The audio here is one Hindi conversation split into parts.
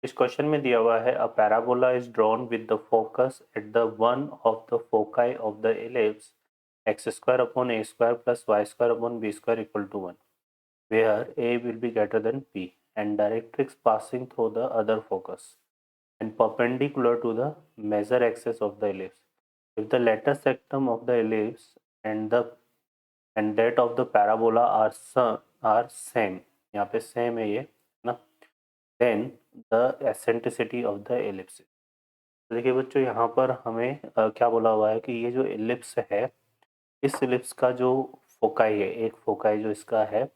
इस क्वेश्चन में दिया हुआ है a parabola is drawn with the focus at the one of the foci of the ellipse X square upon A square plus Y square upon B square equal to 1 where A will be greater than P and directrix passing through the other focus and perpendicular to the major axis of the ellipse. If the lateral sectum of the ellipse and that of the parabola are same, यहाँ पे same है ये ना, then the eccentricity of the ellipse. तो देखिए बच्चों यहाँ पर हमें क्या बोला हुआ है कि ये जो एलिप्स है, इस एलिप्स का जो फोकाई है, एक फोकाई जो इसका है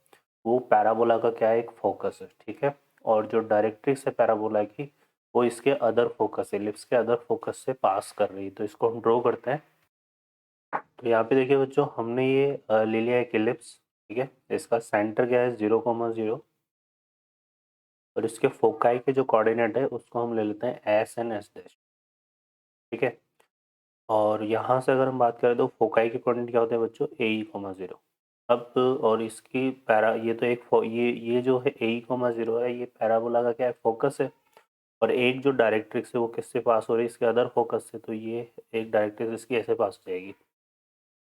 वो पैराबोला का क्या है, एक फोकस है, ठीक है। और जो डायरेक्ट्रिक्स है पैराबोला की वो इसके अदर फोकस एलिप्स के अदर फोकस से पास कर रही है। तो इसको हम ड्रॉ करते हैं। तो यहाँ पे देखिए बच्चों हमने ये ले लिया एक एलिप्स, ठीक है। इसका सेंटर क्या है 0,0 और इसके फोकाई के जो कोऑर्डिनेट है उसको हम ले लेते हैं एस एंड एस डैश, ठीक है। और यहाँ से अगर हम बात करें तो फोकाई के कोऑर्डिनेट क्या होते हैं बच्चों AE,0। अब और इसकी पैरा ये तो एक ये जो है AE,0 है, ये पैराबोला का क्या है, फोकस है। और एक जो डायरेक्ट्रिक्स है वो किससे पास हो रही है, इसके अदर फोकस से। तो ये एक डायरेक्ट्रिक्स इसकी ऐसे पास हो जाएगी।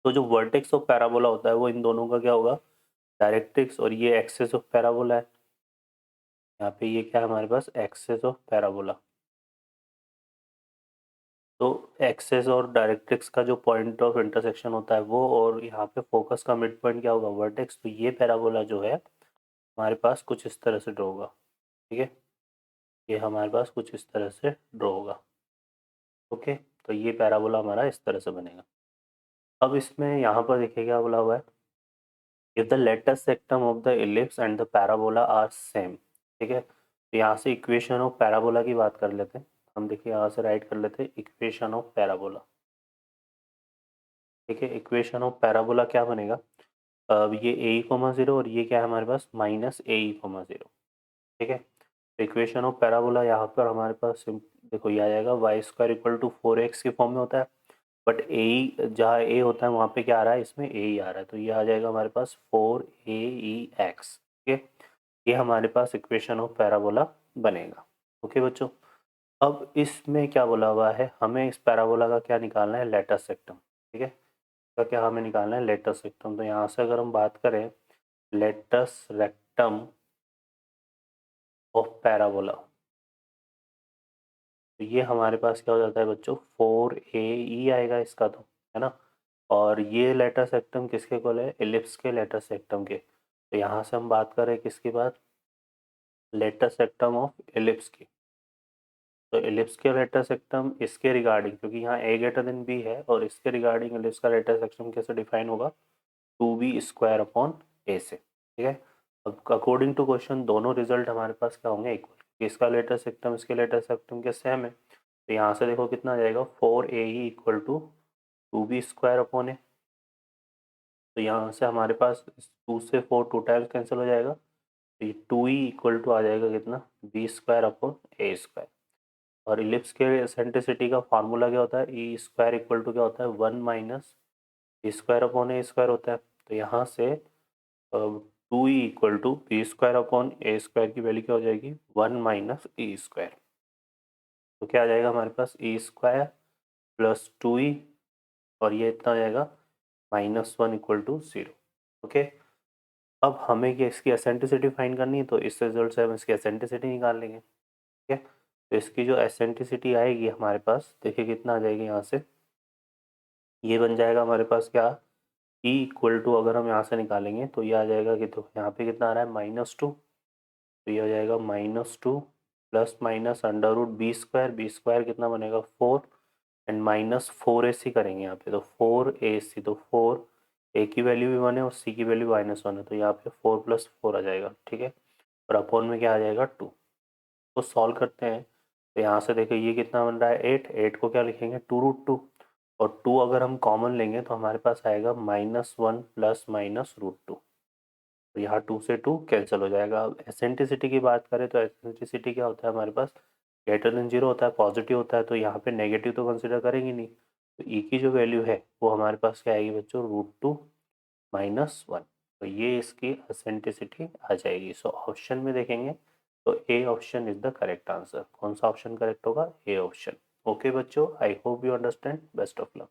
तो जो वर्टेक्स ऑफ पैराबोला होता है वो इन दोनों का क्या होगा, डायरेक्ट्रिक्स, और ये एक्सेस ऑफ पैराबोला है। यहाँ पे ये क्या है हमारे पास, एक्सेस ऑफ पैराबोला। तो एक्सेस और डायरेक्ट्रिक्स का जो पॉइंट ऑफ इंटरसेक्शन होता है वो, और यहाँ पे फोकस का मिड पॉइंट क्या होगा, वर्टेक्स। तो ये पैराबोला जो है हमारे पास कुछ इस तरह से ड्रॉ होगा, ठीक है। ये हमारे पास कुछ इस तरह से ड्रॉ होगा, ओके। तो ये पैराबोला हमारा इस तरह से बनेगा। अब इसमें यहाँ पर देखिए क्या बोला हुआ है, if the latus rectum of the ellipse and the parabola are same, ठीक है। तो यहाँ से इक्वेशन ऑफ पैराबोला की बात कर लेते हैं हम। देखिए यहाँ से राइट कर लेते हैं इक्वेशन ऑफ पैराबोला, ठीक है। इक्वेशन ऑफ पैराबोला क्या बनेगा, अब ये AE,0 और ये क्या है हमारे पास माइनस AE,0, ठीक है। तो इक्वेशन ऑफ पैराबोला यहाँ पर हमारे पास देखो ये आ जाएगा Y square equal to 4x के फॉर्म में होता है। बट ए जहाँ ए होता है वहाँ पे क्या आ रहा है, इसमें ए ही आ रहा है। तो ये आ जाएगा हमारे पास 4AEx, ठीक है। ये हमारे पास इक्वेशन ऑफ पैराबोला बनेगा, ओके बच्चों। अब इसमें क्या बोला हुआ है, हमें इस पैराबोला का क्या निकालना है, लेटस सेक्टम, ठीक है। इसका क्या हमें निकालना है, लेटस सेक्टम। तो यहाँ से अगर हम बात करें लेटस रेक्टम ऑफ पैराबोला, तो ये हमारे पास क्या हो जाता है बच्चों, 4AE आएगा इसका, तो है ना। और ये लेटर सेक्टम किसके इक्वल है, एलिप्स के लेटर सेक्टम के। तो यहाँ से हम बात करें किसकी बात, लेटर सेक्टम ऑफ एलिप्स की। तो एलिप्स के लेटर सेक्टम इसके रिगार्डिंग, क्योंकि यहाँ ए ग्रेटर देन बी है, और इसके रिगार्डिंग एलिप्स का लेटर सेक्टम कैसे डिफाइन होगा, 2B² अपॉन ए से, ठीक है। अब अकॉर्डिंग टू क्वेश्चन दोनों रिजल्ट हमारे पास क्या होंगे, इक्वल। इसका लेटर सेक्टम इसके लेटर सेक्टम के सेम है। तो यहाँ से देखो कितना आ जाएगा, 4AE equal to 2B² upon ए। तो यहाँ से हमारे पास 2 से 4 टू टाइम्स कैंसिल हो जाएगा। तो ये 2E इक्वल टू आ जाएगा कितना, B² अपॉन A²। और इलिप्स के एसेंट्रिसिटी का फार्मूला क्या होता है, E² इक्वल टू क्या होता है, 1 माइनस B² अपॉन A² होता है। तो यहाँ से 2E equal to B² upon A² की वैल्यू क्या हो जाएगी, 1 माइनस E²। तो क्या आ जाएगा हमारे पास, E² प्लस 2E, और ये इतना आ जाएगा -1 इक्वल टू 0, ओके। अब हमें क्या इसकी एसेंट्रिसिटी फाइंड करनी है, तो इस रिजल्ट से हम इसकी एसेंट्रिसिटी निकाल लेंगे, ठीक है। तो इसकी जो एसेंट्रिसिटी आएगी हमारे पास, देखिए कितना आ जाएगी, यहाँ से ये बन जाएगा हमारे पास क्या, E इक्वल टू, अगर हम यहाँ से निकालेंगे तो ये आ जाएगा कि, तो यहाँ पे कितना आ रहा है -2। तो ये हो जाएगा -2 plus minus under root B², कितना बनेगा 4, एंड माइनस 4AC करेंगे यहाँ पे, तो 4AC, तो 4 ए की वैल्यू भी 1 है और सी की वैल्यू -1 है। तो यहाँ पे 4 + 4 आ जाएगा, ठीक है। और अपॉन में क्या आ जाएगा 2। तो सॉल्व करते हैं। तो यहाँ से देखिए ये कितना बन रहा है 8 को क्या लिखेंगे 2√2, और 2 अगर हम कॉमन लेंगे तो हमारे पास आएगा -1 प्लस -√2। तो यहाँ 2 से 2 कैंसिल हो जाएगा। अब एसेंट्रिसिटी की बात करें तो एसेंट्रिसिटी क्या होता है हमारे पास, ग्रेटर देन 0 होता है, पॉजिटिव होता है। तो यहाँ पे नेगेटिव तो कंसिडर करेंगे नहीं। तो ई की जो वैल्यू है वो हमारे पास क्या आएगी बच्चों, √2 -1। तो ये इसकी एसेंट्रिसिटी आ जाएगी। सो ऑप्शन में देखेंगे तो A option is the correct answer. कौन सा ऑप्शन करेक्ट होगा? A option. ओके बच्चों, I hope you understand. Best of luck.